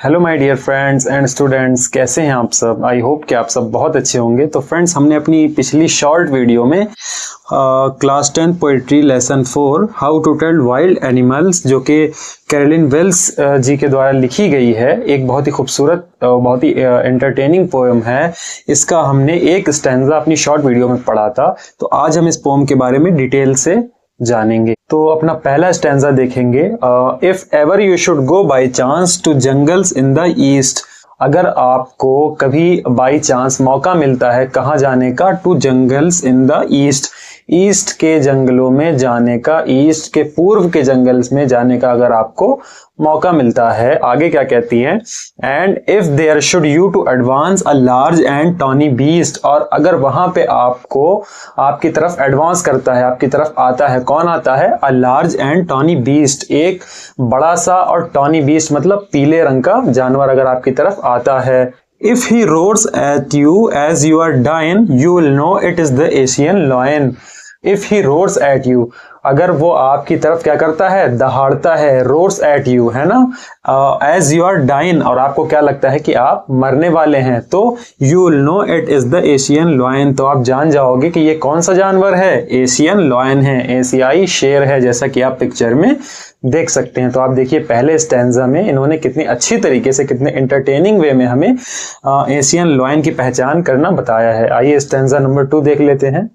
Hello my dear friends and students, कैसे हैं आप सब। आई होप कि आप सब बहुत अच्छे होंगे। तो फ्रेंड्स, हमने अपनी पिछली शॉर्ट वीडियो में class 10 poetry lesson 4 how to tell wild animals, जो कि कैरोलिन वेल्स जी के द्वारा लिखी गई है, एक बहुत ही खूबसूरत बहुत ही एंटरटेनिंग पोएम है। इसका हमने एक स्टैंजा अपनी शॉर्ट वीडियो में पढ़ा था। तो आज हम इस पोएम के बारे में डिटेल से जानेंगे। तो अपना पहला स्टैंजा देखेंगे। If ever you should go by chance to jungles in the east, अगर आपको कभी बाय चांस मौका मिलता है कहाँ जाने का, to jungles in the east, east के जंगलों में जाने का, ईस्ट के पूर्व के जंगल्स में जाने का अगर आपको मौका मिलता है। आगे क्या कहती है, and if there should you to advance a large and tawny beast, और अगर वहां पे आपको आपकी तरफ एडवांस करता है, आपकी तरफ आता है, कौन आता है, a large and tawny beast, एक बड़ा सा और टॉनी बीस्ट मतलब पीले रंग का जानवर अगर आपकी तरफ आता है। If he roars at you as you are dying, you will know it is the Asian lion. If he roars at you, अगर वो आपकी तरफ क्या करता है, दहाड़ता है, roars at you, है ना, as you are dying, और आपको क्या लगता है कि आप मरने वाले हैं, तो you will know it is the Asian lion, तो आप जान जाओगे कि ये कौन सा जानवर है, एशियन लॉयन है, एशियाई शेर है, जैसा कि आप पिक्चर में देख सकते हैं। तो आप देखिए पहले स्टैंजा में इन्होंने कितनी अच्छी तरीके से, कितने एंटरटेनिंग वे में हमें एशियन लॉयन की पहचान करना बताया है। आइए स्टैंजा नंबर 2 देख लेते हैं।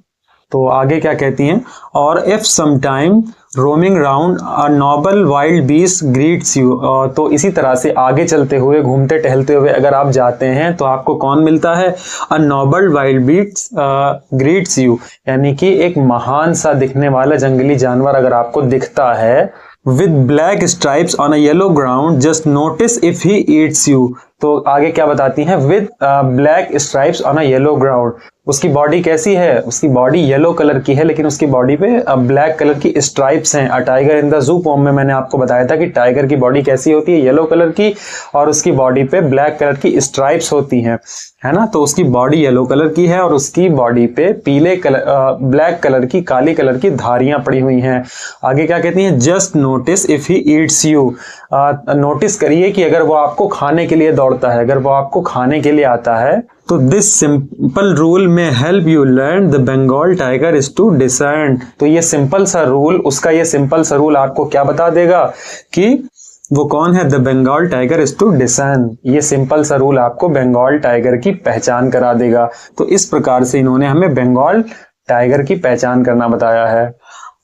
तो आगे क्या कहती हैं, और if sometime roaming round a Nobel wild beast greets you, तो इसी तरह से आगे चलते हुए, घूमते टहलते हुए अगर आप जाते हैं तो आपको कौन मिलता है, अ Nobel wild beast greets you, यानी कि एक महान सा दिखने वाला जंगली जानवर अगर आपको दिखता है, with black stripes on a yellow ground, just notice if he eats you। तो आगे क्या बताती हैं, with black stripes on a yellow ground, उसकी बॉडी कैसी है, उसकी बॉडी येलो कलर की है, लेकिन उसकी बॉडी पे ब्लैक कलर की स्ट्राइप्स हैं। A tiger in the zoo poem में मैंने आपको बताया था कि टाइगर की बॉडी कैसी होती है, येलो कलर की, और उसकी बॉडी पे ब्लैक कलर की स्ट्राइप्स होती हैं, है ना। तो उसकी बॉडी येलो कलर की है और उसकी बॉडी पे पीले कलर ब्लैक कलर की, काली कलर की धारियां पड़ी हुई हैं। आगे क्या कहती हैं, just notice if he eats you, notice करिए कि अगर वो आपको खाने के लिए दौड़ता है, अगर वो आपको खाने के लिए आता है, तो this simple rule may help you learn the Bengal tiger is to descend. तो ये सिंपल सा रूल, उसका ये सिंपल सा रूल आपको क्या बता देगा कि वो कौन है, the Bengal tiger is to descend. ये सिंपल सा रूल आपको बंगाल टाइगर की पहचान करा देगा। तो इस प्रकार से इन्होंने हमें बंगाल टाइगर की पहचान करना बताया है।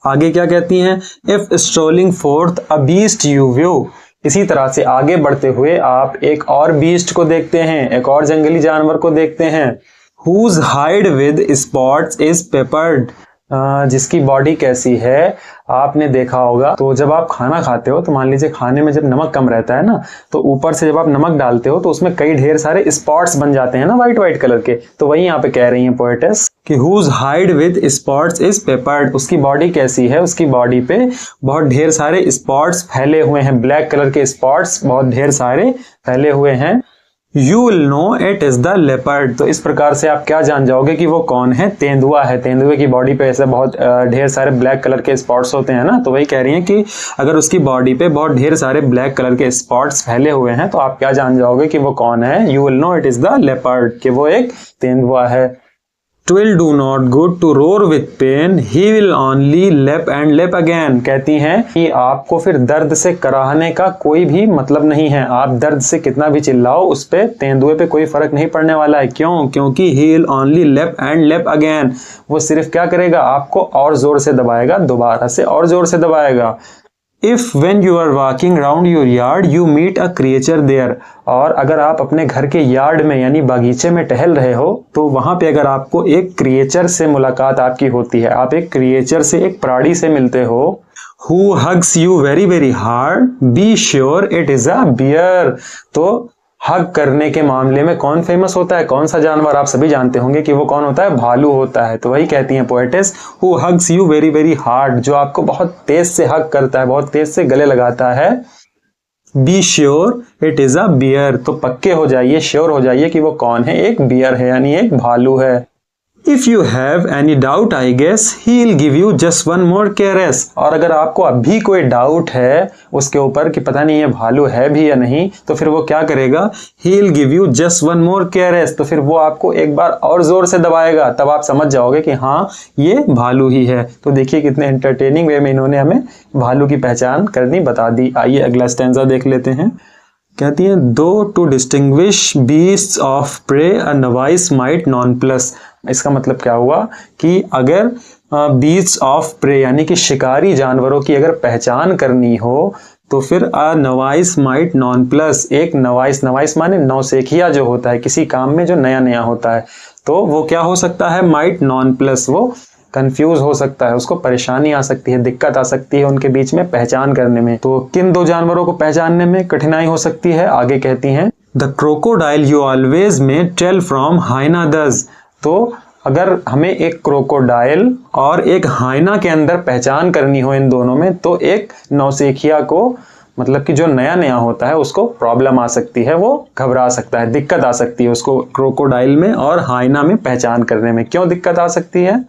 आगे क्या कहती हैं, if strolling fourth a beast you view, इसी तरह से आगे बढ़ते हुए आप एक और बीस्ट को देखते हैं, एक और जंगली जानवर को देखते हैं, whose hide with spots is peppered, जिसकी बॉडी कैसी है, आपने देखा होगा। तो जब आप खाना खाते हो तो मान लीजिए खाने में जब नमक कम रहता है ना, तो ऊपर से जब आप नमक डालते हो तो उसमें कई ढेर सारे स्पॉट्स बन जाते हैं ना, व्हाइट व्हाइट कलर के। तो वही यहाँ पे कह रही है पोएटेस कि whose hide with spots is peppered, उसकी बॉडी कैसी है, उसकी बॉडी पे बहुत ढेर सारे स्पॉट्स फैले हुए हैं, ब्लैक कलर के स्पॉट्स बहुत ढेर सारे फैले हुए हैं। You will know it is the leopard, तो इस प्रकार से आप क्या जान जाओगे कि वो कौन है, तेंदुआ है। तेंदुए की बॉडी पे ऐसे बहुत ढेर सारे ब्लैक कलर के स्पॉट्स होते हैं ना, तो वही कह रही हैं कि अगर उसकी बॉडी पे बहुत ढेर सारे ब्लैक कलर के स्पॉट्स फैले हुए हैं तो आप क्या जान जाओगे कि वो कौन है, you will know it is the leopard, कि वो एक तेंदुआ है। Twill do not good to roar with pain, he will only lap and lap again, कहती हैं कि आपको फिर दर्द से कराहने का कोई भी मतलब नहीं है। आप दर्द से कितना भी चिल्लाओ, उस पे तेंदुए पे कोई फर्क नहीं पड़ने वाला है। क्यों, क्योंकि he will only lap and lap again, वो सिर्फ क्या करेगा, आपको और जोर से दबाएगा, दोबारा से और जोर से दबाएगा। If when you are walking round your yard you meet a creature there, और अगर आप अपने घर के यार्ड में यानी बागीचे में टहल रहे हो तो वहां पे अगर आपको एक क्रिएचर से मुलाकात आपकी होती है, आप एक क्रिएचर से, एक प्राणी से मिलते हो, who hugs you very very hard, be sure it is a bear। तो हग करने के मामले में कौन फेमस होता है, कौन सा जानवर, आप सभी जानते होंगे कि वो कौन होता है, भालू होता है। तो वही कहती हैं poetess, who hugs you very very hard, जो आपको बहुत तेज से हग करता है, बहुत तेज से गले लगाता है। Be sure it is a bear, तो पक्के हो जाइए, श्योर हो जाइए कि वो कौन है, एक बियर है, यानी एक भालू है। If you have any doubt I guess he will give you just one more caress. और अगर आपको अभी कोई डाउट है उसके ऊपर कि पता नहीं ये भालू है भी या नहीं, तो फिर वो क्या करेगा, he will give you just one more caress, तो फिर वो आपको एक बार और जोर से दबाएगा, तब आप समझ जाओगे कि हाँ ये भालू ही है। तो देखिए कितने एंटरटेनिंग वे में इन्होंने हमें भालू की पहचान करनी बता दी। आइए अगला स्टैंजा देख लेते हैं। कहती हैं though to distinguish beasts of prey a novice might nonplus. इसका मतलब क्या हुआ कि अगर बीस्ट्स ऑफ प्रे यानी कि शिकारी जानवरों की अगर पहचान करनी हो तो फिर अ नवाइस माइट नॉन प्लस, एक नवाइस, नवाइस माने नौसिखिया जो होता है किसी काम में जो नया नया होता है, तो वो क्या हो सकता है, माइट नॉन प्लस, वो कंफ्यूज हो सकता है, उसको परेशानी आ सकती है, दिक्कत आ सकती है उनके बीच में पहचान करने में। तो किन दो जानवरों को पहचानने में कठिनाई हो सकती है, आगे कहती हैं the crocodile you always may tell from hyena thus. तो अगर हमें एक क्रोकोडाइल और एक हाइना के अंदर पहचान करनी हो इन दोनों में, तो एक नौसिखिया को मतलब कि जो नया नया होता है उसको प्रॉब्लम आ सकती है, वो घबरा सकता है, दिक्कत आ सकती है उसको क्रोकोडाइल में और हाइना में पहचान करने में। क्यों दिक्कत आ सकती है,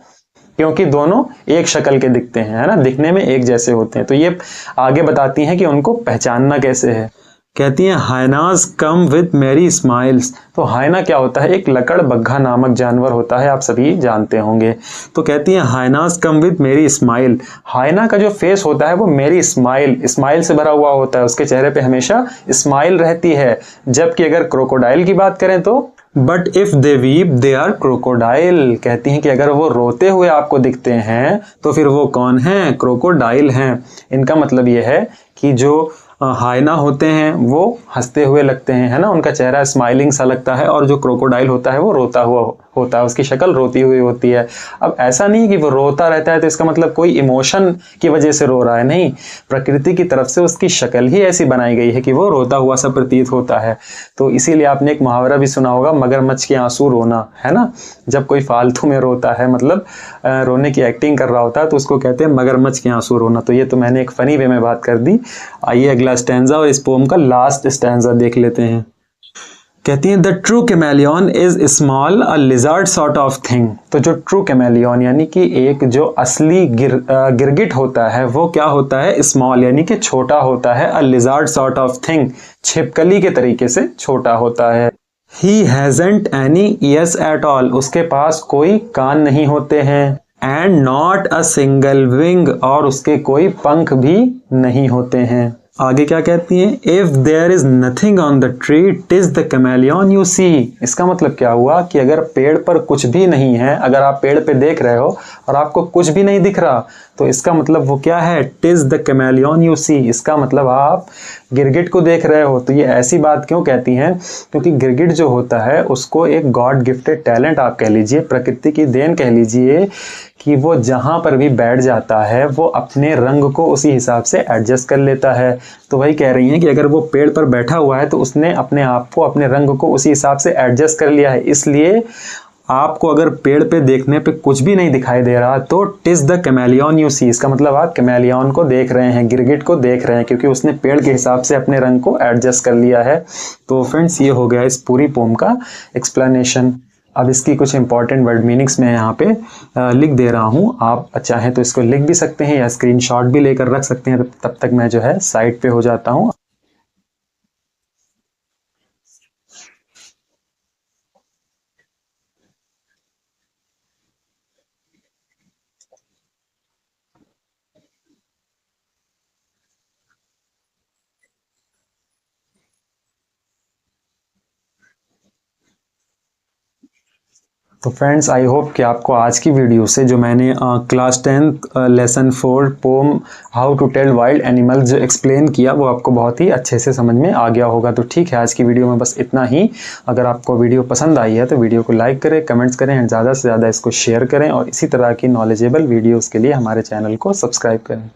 क्योंकि दोनों एक शक्ल के दिखते हैं, है ना, दिखने में एक जैसे होते हैं। तो ये आगे बताती हैं कि उनको पहचानना कैसे है। कहती हैं हाइनास कम विद मेरी स्माइल्स। तो हाइना क्या होता है, एक लकड़बग्घा नामक जानवर होता है, आप सभी जानते होंगे। तो कहती हैं हाइनास कम विद मेरी स्माइल। हाइना का जो फेस होता है वो मेरी स्माइल, स्माइल से भरा हुआ होता है, उसके चेहरे पे हमेशा स्माइल रहती है। जबकि अगर क्रोकोडाइल की बात करें तो but if they weep they are crocodile. कहती हैं कि अगर वो रोते हुए आपको दिखते हैं तो फिर वो कौन है, क्रोकोडाइल हैं। इनका मतलब ये है कि जो हाइना होते हैं वो हंसते हुए लगते हैं, है ना, उनका चेहरा स्माइलिंग सा लगता है, और जो क्रोकोडाइल होता है वो रोता हुआ होता है, उसकी शक्ल रोती हुई होती है। अब ऐसा नहीं कि वो रोता रहता है तो इसका मतलब कोई इमोशन की वजह से रो रहा है, नहीं, प्रकृति की तरफ से उसकी शक्ल ही ऐसी बनाई गई है कि वो रोता हुआ सा प्रतीत होता है। तो इसीलिए आपने एक मुहावरा भी सुना होगा, मगरमच्छ के आंसू रोना, है ना, जब कोई फालतू में रोता है, मतलब रोने की एक्टिंग कर रहा होता है, तो उसको कहते हैं मगरमच्छ के आंसू रोना। तो ये तो मैंने एक फनी वे में बात कर दी। आइए अगला स्टैंजा और इस पोम का लास्ट स्टैंजा देख लेते हैं। कहती हैं the true chameleon is small a lizard sort of thing. तो जो ट्रू कैमेलियन यानी कि एक जो असली गिरगिट होता है वो क्या होता है, स्मॉल यानी कि छोटा होता है, अ लिजर्ड सॉर्ट ऑफ थिंग छिपकली के तरीके से छोटा होता है। He hasn't any years at all, उसके पास कोई कान नहीं होते हैं, and not a single wing, और उसके कोई पंख भी नहीं होते हैं। आगे क्या कहती हैं, if there is nothing on the tree टिज the chameleon you see. इसका मतलब क्या हुआ कि अगर पेड़ पर कुछ भी नहीं है, अगर आप पेड़ पे देख रहे हो और आपको कुछ भी नहीं दिख रहा, तो इसका मतलब वो क्या है, टिज द कैमेलियन यू सी, इसका मतलब आप गिरगिट को देख रहे हो। तो ये ऐसी बात क्यों कहती हैं, क्योंकि गिरगिट जो होता है उसको एक गॉड गिफ्टेड टैलेंट आप कह लीजिए, प्रकृति की देन कह लीजिए, कि वो जहां पर भी बैठ जाता है वो अपने रंग को उसी हिसाब से एडजस्ट कर लेता है। तो वही कह रही हैं कि अगर वो पेड़ पर बैठा हुआ है तो उसने अपने आप को, अपने रंग को उसी हिसाब से एडजस्ट कर लिया है। इसलिए आपको अगर पेड़ पे देखने पे कुछ भी नहीं दिखाई दे रहा तो टिज द कैमेलियन यू सी, इसका मतलब आप कैमेलियन को देख रहे हैं, गिरगिट को देख रहे हैं, क्योंकि उसने पेड़ के हिसाब से अपने रंग को एडजस्ट कर लिया है। तो फ्रेंड्स ये हो गया इस पूरी पोम का एक्सप्लेनेशन। अब इसकी कुछ इंपॉर्टेंट वर्ड मीनिंग्स मैं यहाँ पे लिख दे रहा हूँ, आप चाहें तो इसको लिख भी सकते हैं या स्क्रीनशॉट भी लेकर रख सकते हैं, तब तक मैं जो है साइट पे हो जाता हूँ। तो फ्रेंड्स आई होप कि आपको आज की वीडियो से जो मैंने class 10 lesson 4 poem how to tell wild animals जो एक्सप्लेन किया वो आपको बहुत ही अच्छे से समझ में आ गया होगा। तो ठीक है, आज की वीडियो में बस इतना ही। अगर आपको वीडियो पसंद आई है तो वीडियो को लाइक करें, कमेंट्स करें एंड ज़्यादा से ज़्यादा इसको शेयर करें, और इसी तरह की नॉलेजेबल वीडियोज़ के लिए हमारे चैनल को सब्सक्राइब करें।